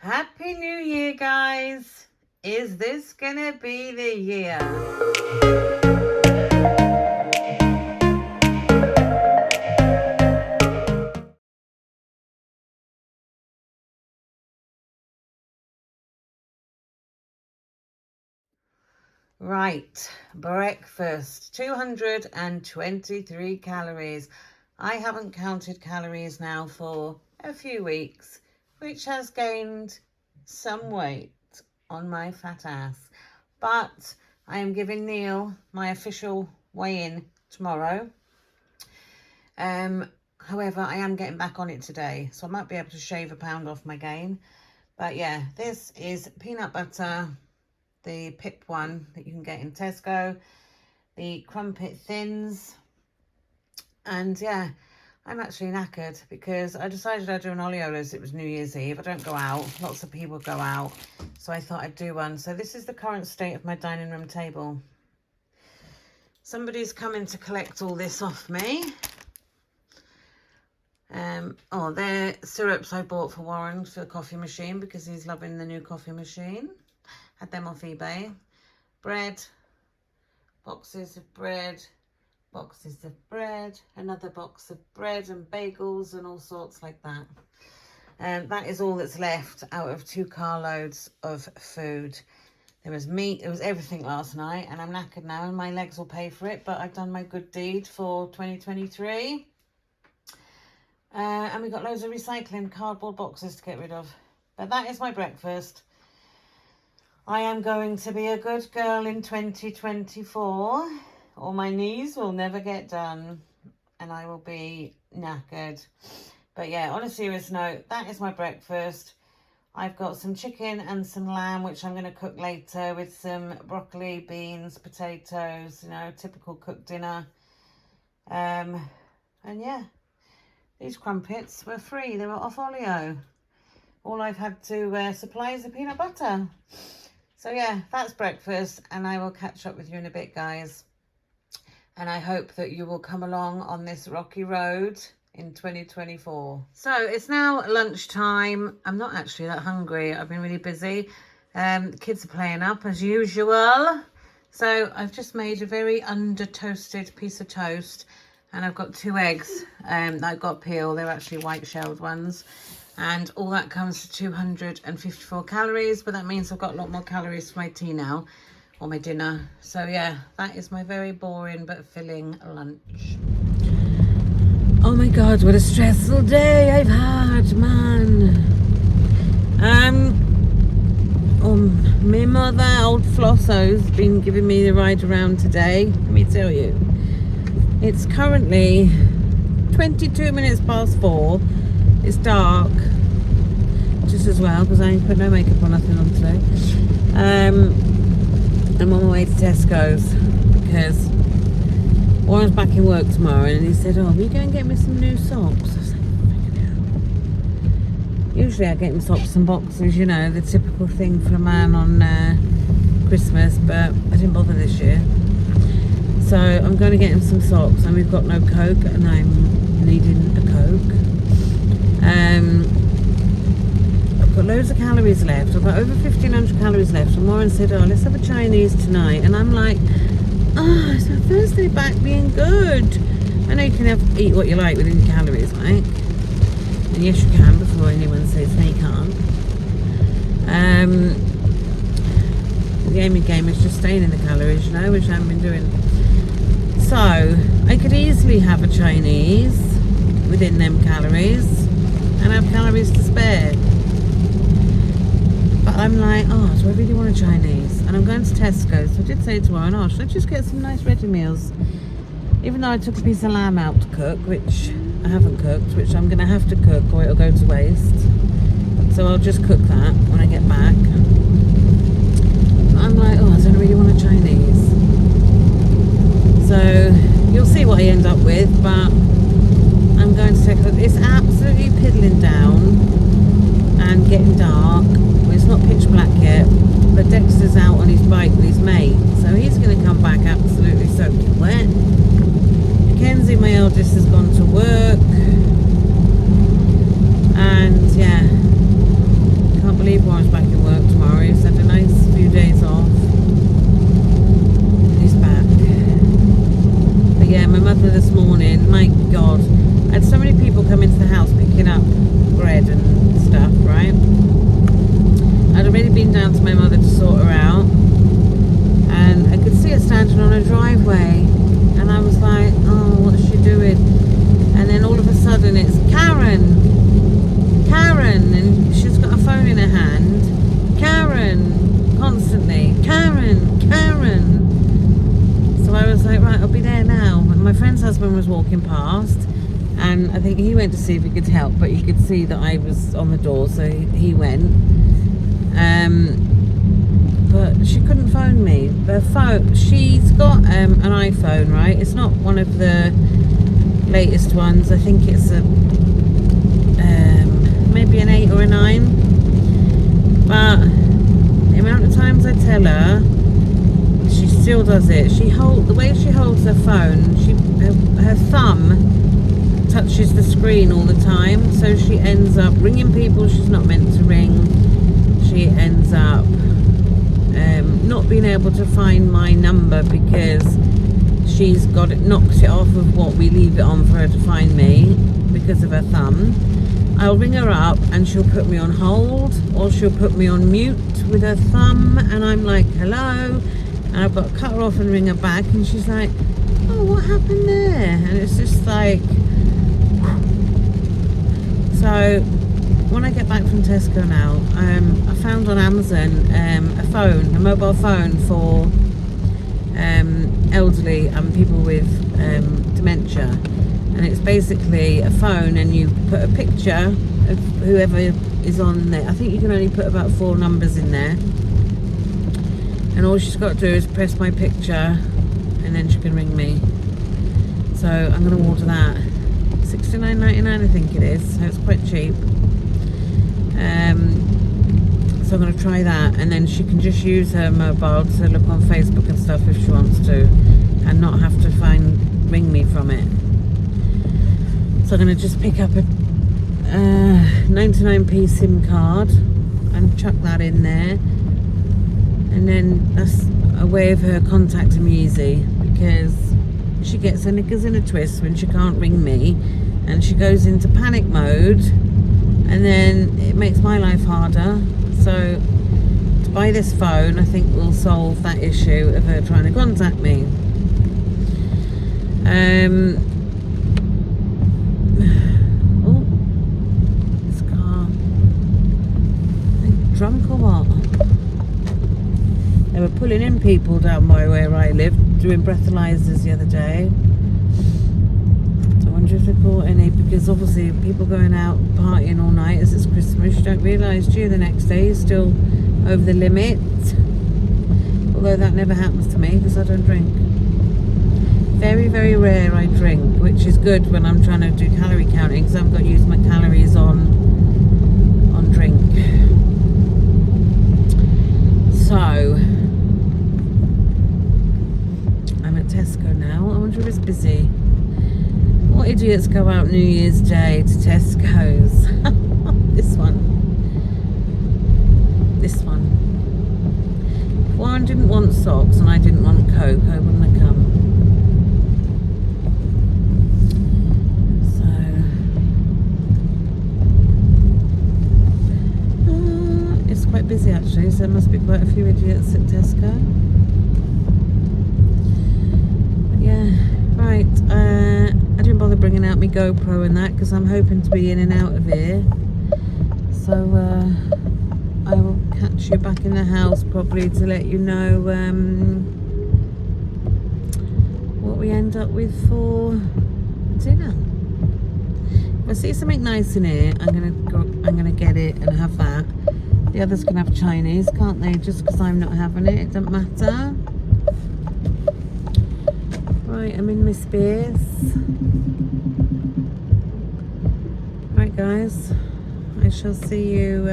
Happy New Year, guys. Is this gonna be the year? Right, breakfast, 223 calories. I haven't counted calories now for a few weeks, which has gained some weight on my fat ass. But I am giving Neil my official weigh-in tomorrow. However, I am getting back on it today, so I might be able to shave a pound off my gain. But yeah, this is peanut butter, the pip one that you can get in Tesco, the crumpet thins, and yeah, I'm actually knackered because I decided I'd do an oliolas. It was New Year's Eve. I don't go out. Lots of people go out, so I thought I'd do one. So this is the current state of my dining room table. Somebody's coming to collect all this off me. Oh, they're syrups I bought for Warren for the coffee machine because he's loving the new coffee machine. Had them off eBay. Bread, boxes of bread, another box of bread and bagels and all sorts like that. And that is all that's left out of 2 carloads of food. There was meat, there was everything last night, and I'm knackered now and my legs will pay for it, but I've done my good deed for 2023. And we got loads of recycling cardboard boxes to get rid of. But that is my breakfast. I am going to be a good girl in 2024, or my knees will never get done and I will be knackered. But yeah, on a serious note, that is my breakfast. I've got some chicken and some lamb, which I'm going to cook later with some broccoli, beans, potatoes, you know, typical cooked dinner. And yeah, these crumpets were free. They were off Olio. All I've had to supply is the peanut butter. So yeah, that's breakfast, and I will catch up with you in a bit, guys. And I hope that you will come along on this rocky road in 2024. So it's now lunchtime. I'm not actually that hungry. I've been really busy. The kids are playing up as usual. So I've just made a very under-toasted piece of toast, and I've got 2 eggs that I've got peeled. They're actually white-shelled ones. And all that comes to 254 calories, but that means I've got a lot more calories for my tea now, or my dinner. So yeah, that is my very boring but filling lunch. Oh my God, what a stressful day I've had, man. My mother, old Flosso's been giving me the ride around today. Let me tell you, it's currently 22 minutes past 4. It's dark, just as well, because I ain't put no makeup or nothing on today. I'm on my way to Tesco's because Warren's back in work tomorrow, and he said, "Oh, will you go and get me some new socks?" I was like, usually I get him socks and boxes, you know, the typical thing for a man on Christmas, but I didn't bother this year. So I'm going to get him some socks, and we've got no Coke, and I'm needing a Coke. I've got loads of calories left. I've got over 1,500 calories left. And Warren said, "Oh, let's have a Chinese tonight." And I'm like, "Oh, it's my first day back being good." I know you can eat what you like within your calories, right? And yes, you can, before anyone says, "No, you can't." The aiming game is just staying in the calories, you know, which I haven't been doing. So I could easily have a Chinese within them calories and have calories to spare, but I'm like, oh, do I really want a Chinese? And I'm going to Tesco, so I did say to Warren, oh, should I just get some nice ready meals, even though I took a piece of lamb out to cook, which I haven't cooked, which I'm going to have to cook or it'll go to waste, so I'll just cook that when I get back. But I'm like, oh, I don't really want a Chinese, so you'll see what I end up with, but I'm going to take a look. It's absolutely piddling down and getting dark. Well, it's not pitch black yet, but Dexter's out on his bike with his mate, so he's going to come back absolutely soaking wet. Mackenzie, my eldest, has gone to work, and yeah, can't believe already been down to my mother to sort her out, and I could see her standing on a driveway, and I was like, oh, what's she doing? And then all of a sudden it's Karen, and she's got a phone in her hand. Karen, constantly, Karen. So I was like, right, I'll be there now. And my friend's husband was walking past, and I think he went to see if he could help, but he could see that I was on the door, so he went. But she couldn't phone me. The phone, she's got an iPhone, right? It's not one of the latest ones. I think it's a maybe an 8 or a 9. But the amount of times I tell her, she still does it. The way she holds her phone, her thumb touches the screen all the time, so she ends up ringing people she's not meant to ring. She ends up not being able to find my number because she's got it, knocked it off of what we leave it on for her to find me because of her thumb. I'll ring her up and she'll put me on hold, or she'll put me on mute with her thumb, and I'm like, hello, and I've got to cut her off and ring her back, and she's like, oh, what happened there? And it's just like, so when I get back from Tesco now, I found on Amazon a mobile phone for elderly and people with dementia, and it's basically a phone, and you put a picture of whoever is on there. I think you can only put about 4 numbers in there, and all she's got to do is press my picture, and then she can ring me. So I'm going to order that. $69.99 I think it is, so it's quite cheap. So I'm going to try that, and then she can just use her mobile to look on Facebook and stuff if she wants to, and not have to ring me from it. So I'm going to just pick up a 99p SIM card and chuck that in there, and then that's a way of her contacting me easy, because she gets her knickers in a twist when she can't ring me, and she goes into panic mode, and then it makes my life harder. So to buy this phone, I think will solve that issue of her trying to contact me. Oh, this car. Are they drunk or what? They were pulling in people down by where I live, doing breathalyzers the other day. I wonder if they caught any, because obviously people going out partying all night as it's Christmas, you don't realise, do you, the next day you're still over the limit. Although that never happens to me because I don't drink. Very, very rare I drink, which is good when I'm trying to do calorie counting, because I've got to use my calories on drink. So I'm at Tesco now. I wonder if it's busy. What idiots go out New Year's Day to Tesco's? This one. If Warren didn't want socks and I didn't want Coke, I wouldn't have come. So it's quite busy actually, so there must be quite a few idiots at Tesco. But yeah, right. I didn't bother bringing out my GoPro and that because I'm hoping to be in and out of here. So I will catch you back in the house probably to let you know what we end up with for dinner. If I see something nice in here, I'm gonna get it and have that. The others can have Chinese, can't they? Just because I'm not having it, it doesn't matter. Right, I'm in my space. Right guys, I shall see you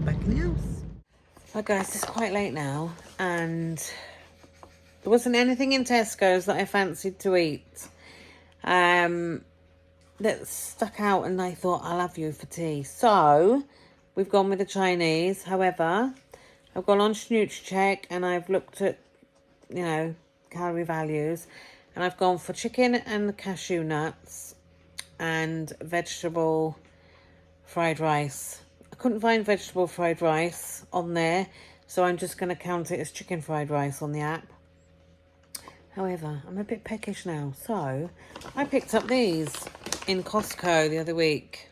back in the house. Right guys, it's quite late now, and there wasn't anything in Tesco's that I fancied to eat that stuck out, and I thought I'll have you for tea. So we've gone with the Chinese. However, I've gone on Check and I've looked at, you know, calorie values, and I've gone for chicken and cashew nuts and vegetable fried rice. I couldn't find vegetable fried rice on there, so I'm just going to count it as chicken fried rice on the app. However, I'm a bit peckish now, so I picked up these in Costco the other week.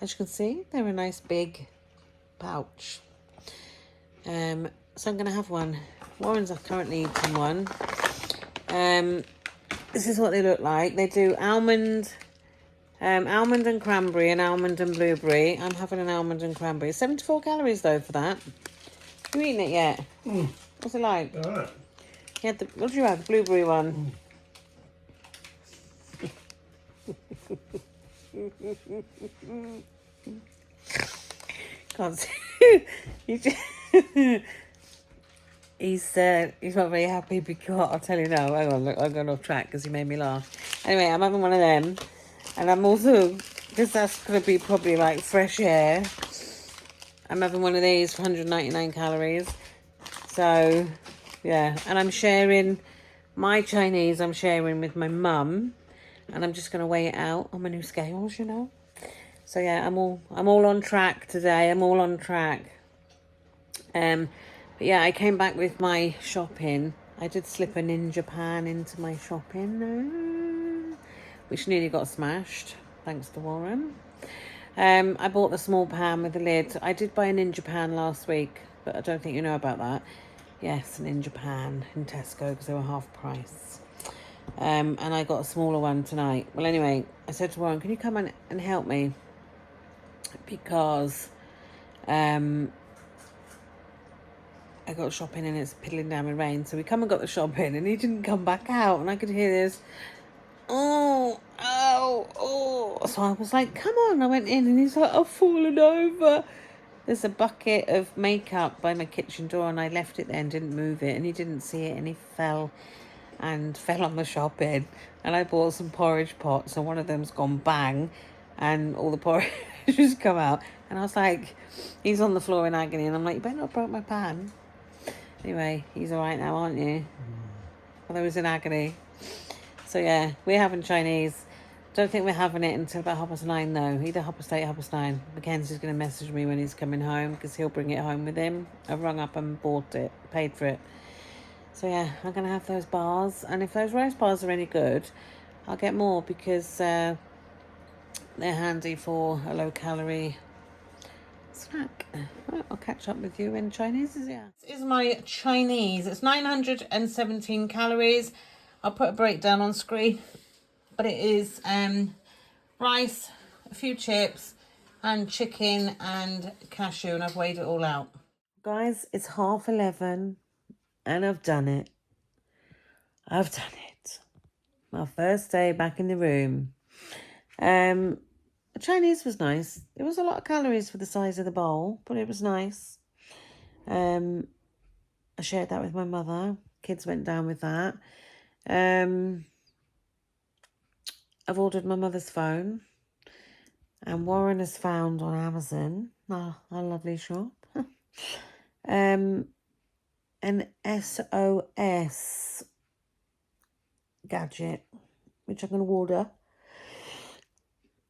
As you can see, they're a nice big pouch. So I'm going to have one. Warren's currently eating one. This is what they look like. They do almond and cranberry and almond and blueberry. I'm having an almond and cranberry. 74 calories though for that. You eaten it yet? What's it like? All right. Yeah, what did you have? The blueberry one. Can't see. He's not very happy because I'll tell you now. Hang on, look, I'm going off track because he made me laugh. Anyway, I'm having one of them, and I'm also, because that's going to be probably like fresh air, I'm having one of these for 199 calories. So yeah, and I'm sharing my Chinese. I'm sharing with my mum, and I'm just going to weigh it out on my new scales, you know. So yeah, I'm all on track today. I'm all on track. But yeah, I came back with my shopping. I did slip a Ninja pan into my shopping, which nearly got smashed, thanks to Warren. I bought the small pan with the lid. I did buy a Ninja pan last week, but I don't think you know about that. Yes, a Ninja pan in Tesco because they were half price. And I got a smaller one tonight. Well, anyway, I said to Warren, can you come and help me? Because I got shopping and it's piddling down with rain. So we come and got the shopping and he didn't come back out. And I could hear this, oh. So I was like, come on. I went in and he's like, I've fallen over. There's a bucket of makeup by my kitchen door and I left it there and didn't move it. And he didn't see it and he fell on the shopping. And I bought some porridge pots and one of them's gone bang and all the porridge has come out. And I was like, he's on the floor in agony. And I'm like, you better not have broke my pan. Anyway, he's all right now, aren't you? Although he's in agony. So yeah, we're having Chinese. Don't think we're having it until about 9:30 though. Either 8:30, 9:30. Mackenzie's going to message me when he's coming home because he'll bring it home with him. I rung up and bought it, paid for it. So yeah, I'm going to have those bars. And if those rice bars are any good, I'll get more because they're handy for a low-calorie snack. Right, I'll catch up with you in Chinese. Yeah, this is my Chinese. It's 917 calories. I'll put a breakdown on screen, but it is rice, a few chips, and chicken and cashew, and I've weighed it all out. Guys, it's 11:30, and I've done it. I've done it. My first day back in the room. The Chinese was nice. It was a lot of calories for the size of the bowl, but it was nice. I shared that with my mother. Kids went down with that. I've ordered my mother's phone. And Warren has found on Amazon, our lovely shop, an SOS gadget, which I'm going to order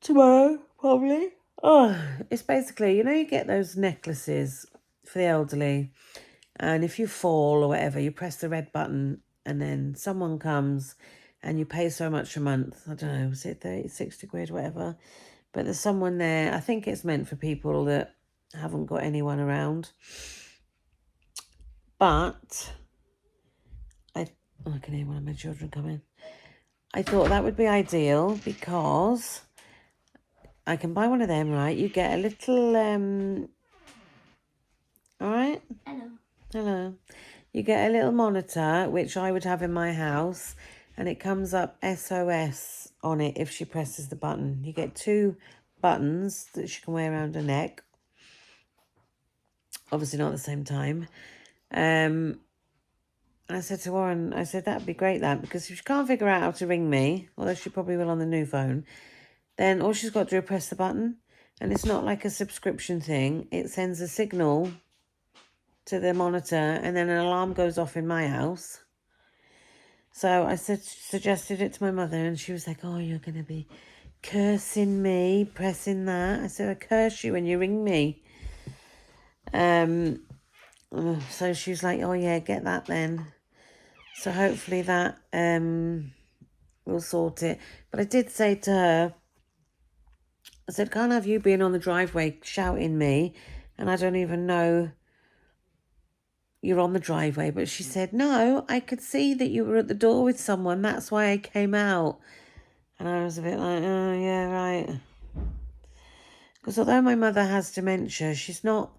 tomorrow, probably. Oh, it's basically, you know, you get those necklaces for the elderly, and if you fall or whatever, you press the red button, and then someone comes, and you pay so much a month. I don't know, was it 30, 60 quid, whatever. But there's someone there. I think it's meant for people that haven't got anyone around. But I can hear one of my children coming. I thought that would be ideal because I can buy one of them, right? You get a little, all right? Hello. You get a little monitor, which I would have in my house, and it comes up SOS on it if she presses the button. You get 2 buttons that she can wear around her neck. Obviously not at the same time. And I said to Warren, I said, that'd be great, that, because if she can't figure out how to ring me, although she probably will on the new phone, then all she's got to do is press the button. And it's not like a subscription thing. It sends a signal to the monitor and then an alarm goes off in my house. So I suggested it to my mother and she was like, oh, you're going to be cursing me, pressing that. I said, I curse you when you ring me. So she's like, oh yeah, get that then. So hopefully that will sort it. But I did say to her, I said, can't have you being on the driveway shouting me, and I don't even know you're on the driveway. But she said, no, I could see that you were at the door with someone. That's why I came out. And I was a bit like, oh, yeah, right. Because although my mother has dementia, she's not,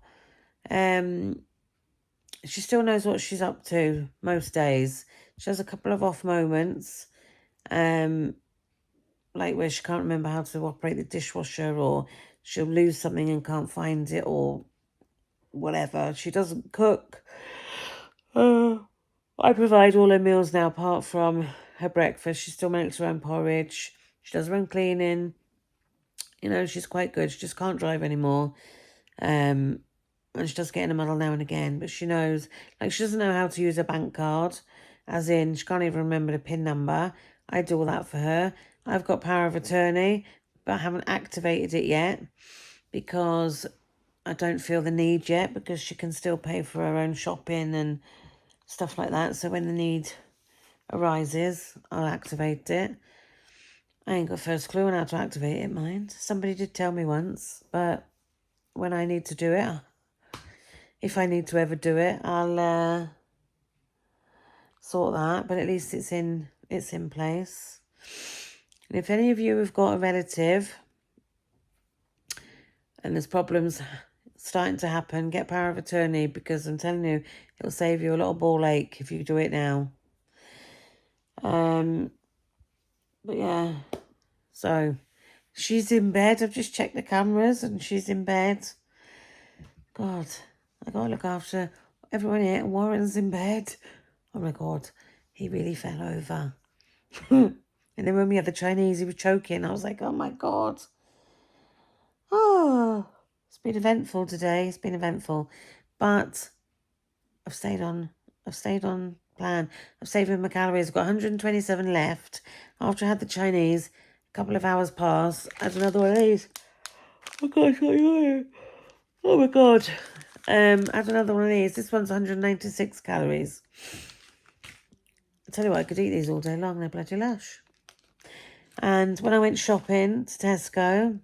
she still knows what she's up to most days. She has a couple of off moments, like where she can't remember how to operate the dishwasher, or she'll lose something and can't find it, or whatever. She doesn't cook. I provide all her meals now, apart from her breakfast. She still makes her own porridge. She does her own cleaning. You know, she's quite good. She just can't drive anymore. And she does get in a muddle now and again. But she knows, like, she doesn't know how to use a bank card. As in, she can't even remember the PIN number. I do all that for her. I've got power of attorney, but I haven't activated it yet because I don't feel the need yet, because she can still pay for her own shopping and stuff like that. So when the need arises, I'll activate it. I ain't got first clue on how to activate it, mind. Somebody did tell me once, but when I need to do it, if I need to ever do it, I'll sort that. But at least it's in place. And if any of you have got a relative and there's problems starting to happen, get power of attorney, because I'm telling you, it'll save you a lot of ball ache if you do it now. But yeah, so she's in bed. I've just checked the cameras and she's in bed. God, I gotta look after everyone here. Warren's in bed. Oh my God, he really fell over. And then when we had the Chinese, he was choking. I was like, oh my God. Oh, it's been eventful today. It's been eventful. But I've stayed on plan. I've saved my calories. I've got 127 left. After I had the Chinese, a couple of hours passed. I had another one of these. Oh gosh, oh my God. I had another one of these. This one's 196 calories. I tell you what, I could eat these all day long. They're bloody lush. And when I went shopping to Tesco,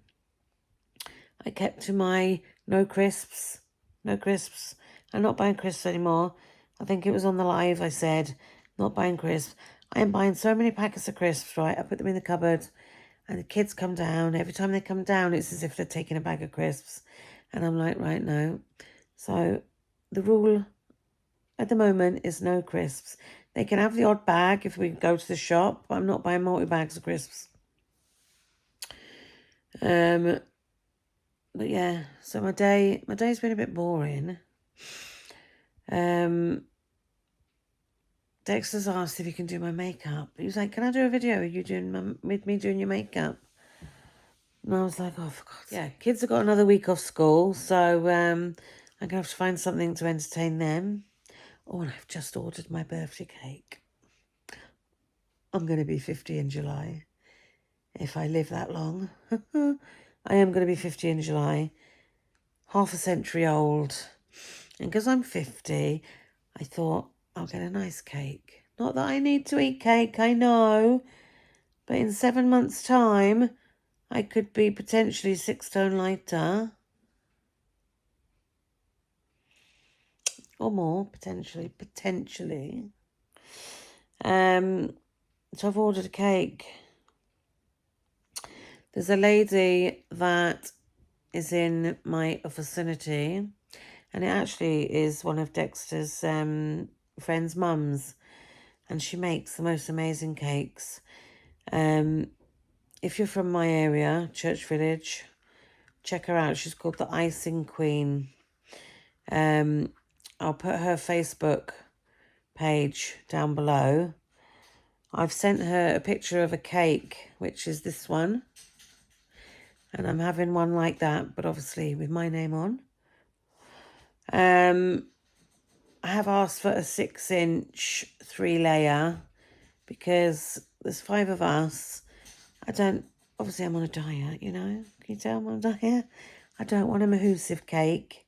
I kept to my no crisps. I'm not buying crisps anymore. I think it was on the live I said, not buying crisps. I am buying so many packets of crisps, right? I put them in the cupboard and the kids come down. Every time they come down, it's as if they're taking a bag of crisps. And I'm like, right, no. So the rule at the moment is no crisps. They can have the odd bag if we go to the shop, but I'm not buying multi-bags of crisps. But yeah, so my day's been a bit boring. Dexter's asked if he can do my makeup. He was like, can I do a video with me doing your makeup? And I was like, oh, for God's sake. Yeah, kids have got another week off school, so I'm going to have to find something to entertain them. Oh, and I've just ordered my birthday cake. I'm going to be 50 in July, if I live that long. I am going to be 50 in July, half a century old. And because I'm 50, I thought I'll get a nice cake. Not that I need to eat cake, I know. But in 7 months' time, I could be potentially 6 stone lighter. Or more, potentially. So I've ordered a cake. There's a lady that is in my vicinity, and it actually is one of Dexter's friends' mums, and she makes the most amazing cakes. If you're from my area, Church Village, check her out. She's called the Icing Queen. I'll put her Facebook page down below. I've sent her a picture of a cake, which is this one. And I'm having one like that, but obviously with my name on. I have asked for a 6-inch 3-layer because there's 5 of us. I don't obviously I'm on a diet, you know. Can you tell I'm on a diet? I don't want a mahoosive cake.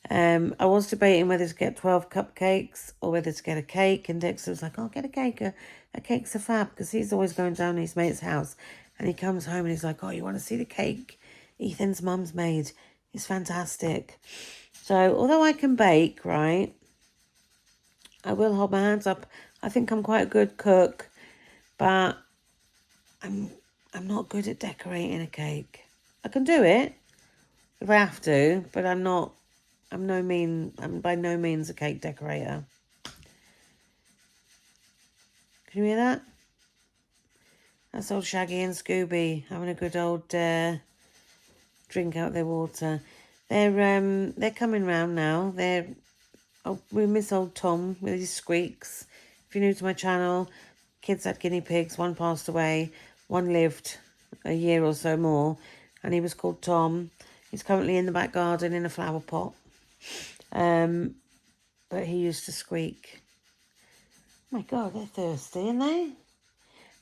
I was debating whether to get 12 cupcakes or whether to get a cake. And Dexter was like, oh, get a cake. A cake's a fab, because he's always going down to his mate's house. And he comes home and he's like, oh, you want to see the cake Ethan's mum's made? It's fantastic. So although I can bake, right, I will hold my hands up. I think I'm quite a good cook, but I'm not good at decorating a cake. I can do it if I have to, but I'm by no means a cake decorator. Can you hear that? That's old Shaggy and Scooby having a good old drink out their water. They're coming round now. We miss old Tom with his squeaks. If you're new to my channel, kids had guinea pigs. One passed away. One lived a year or so more, and he was called Tom. He's currently in the back garden in a flower pot. But he used to squeak. Oh my God, they're thirsty, aren't they?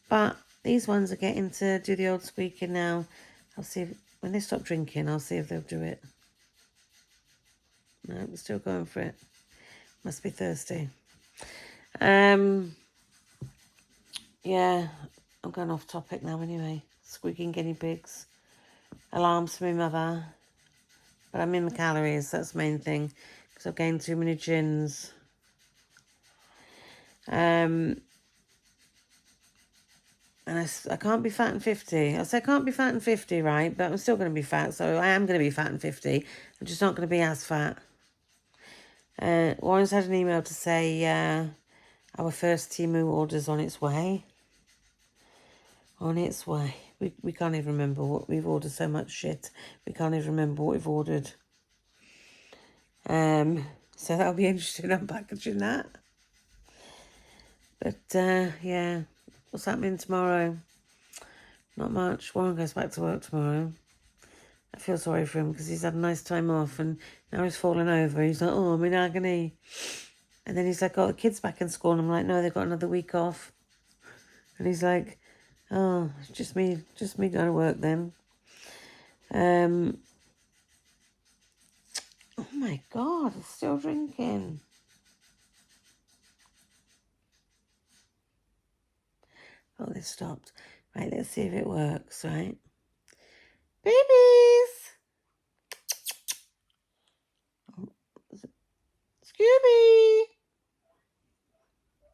But these ones are getting to do the old squeaking now. I'll see when they stop drinking, I'll see if they'll do it. No, we're still going for it. Must be thirsty. Yeah, I'm going off topic now anyway. Squeaking guinea pigs. Alarms for my mother. But I'm in the calories, that's the main thing. Because I've gained too many gins. And I can't be fat and 50. I said I can't be fat and 50, right? But I'm still going to be fat. So I am going to be fat and 50. I'm just not going to be as fat. Warren's had an email to say our first Temu order's on its way. On its way. We can't even remember what we've ordered. So much shit. We can't even remember what we've ordered. So that'll be interesting unpackaging that. But yeah, what's happening tomorrow? Not much. Warren goes back to work tomorrow. I feel sorry for him because he's had a nice time off and now he's fallen over. He's like, oh, I'm in agony. And then he's like, oh, the kids back in school. And I'm like, no, they've got another week off. And he's like, oh, just me going to work then. Oh my God, it's still drinking. Oh, they stopped. Right, let's see if it works, right? Babies! Scooby!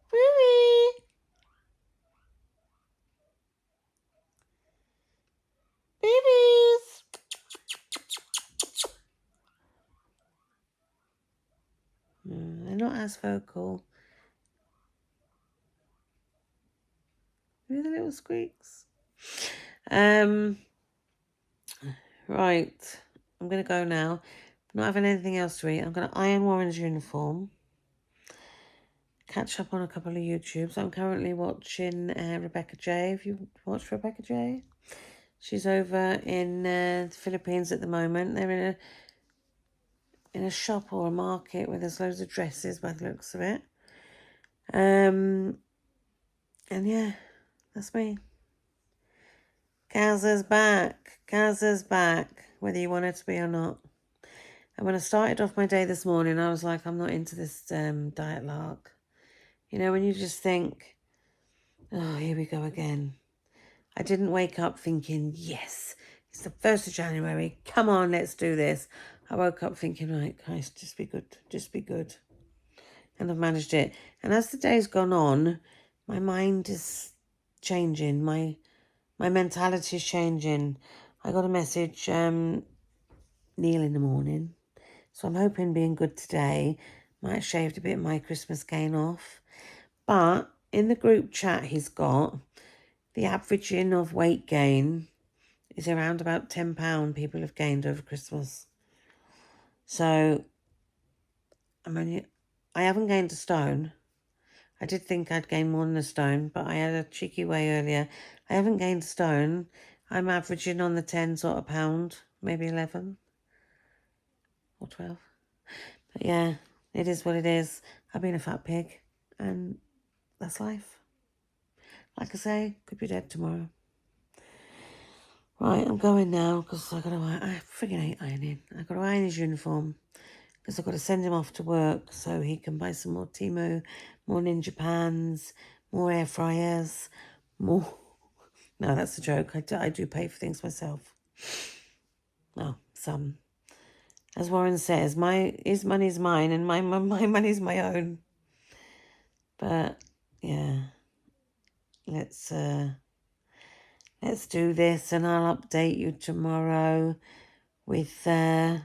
Scooby! Babies! They're not as vocal. Maybe the little squeaks. Right. I'm going to go now. Not having anything else to eat. I'm going to iron Warren's uniform. Catch up on a couple of YouTubes. I'm currently watching Rebecca J. Have you watched Rebecca J? She's over in the Philippines at the moment. They're in a shop or a market where there's loads of dresses by the looks of it. And yeah, that's me. Kazza's back. Kazza's back, whether you want her to be or not. And when I started off my day this morning, I was like, I'm not into this diet lark. You know, when you just think, oh, here we go again. I didn't wake up thinking, yes, it's the 1st of January. Come on, let's do this. I woke up thinking, right, guys, just be good. Just be good. And I've managed it. And as the day's gone on, my mind is changing. My mentality is changing. I got a message, Neil in the morning. So I'm hoping being good today. Might have shaved a bit of my Christmas gain off. But in the group chat he's got, the averaging of weight gain is around about £10 people have gained over Christmas. So I haven't gained a stone. I did think I'd gain more than a stone, but I had a cheeky way earlier. I haven't gained a stone. I'm averaging on the 10 sort of pound, maybe 11 or 12. But yeah, it is what it is. I've been a fat pig and that's life. Like I say, could be dead tomorrow. Right, I'm going now because I friggin' hate ironing. I've got to iron his uniform because I've got to send him off to work so he can buy some more Temu, more Ninja Pans, more air fryers, more... No, that's a joke. I do pay for things myself. Well, some. As Warren says, his money's mine and my money's my own. But, yeah. Let's do this and I'll update you tomorrow with how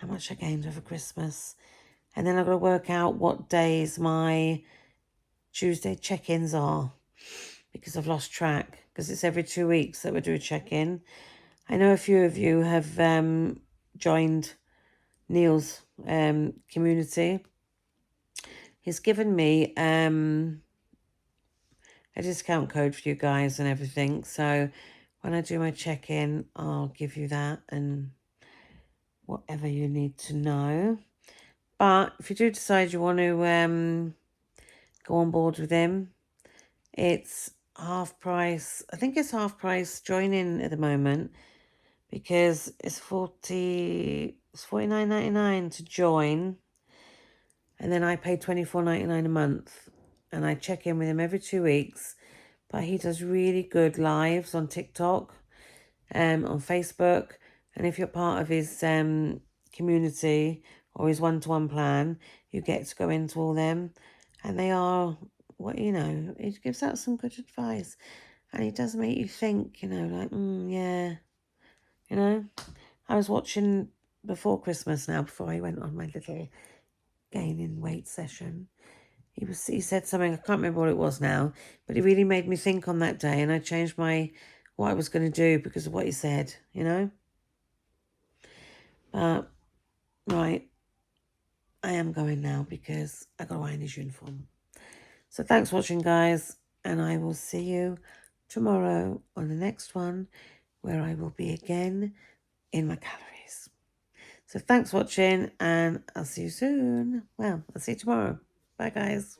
much I gained over Christmas. And then I've got to work out what days my Tuesday check-ins are because I've lost track because it's every 2 weeks that we do a check-in. I know a few of you have joined Neil's community. He's given me a discount code for you guys and everything. So when I do my check-in, I'll give you that and whatever you need to know. But if you do decide you want to go on board with him, it's half price. I think it's half price join in at the moment because it's $49.99 to join, and then I pay $24.99 a month, and I check in with him every 2 weeks. But he does really good lives on TikTok, on Facebook, and if you're part of his community or his one-to-one plan, you get to go into all them, and they are he gives out some good advice, and he does make you think, like, yeah, I was watching before Christmas now, before I went on my little gaining weight session. He said something, I can't remember what it was now, but it really made me think on that day, and I changed what I was going to do because of what he said, But, right, I am going now because I got to iron his uniform. So thanks for watching, guys, and I will see you tomorrow on the next one where I will be again in my calories. So thanks for watching, and I'll see you soon. Well, I'll see you tomorrow. Bye, guys.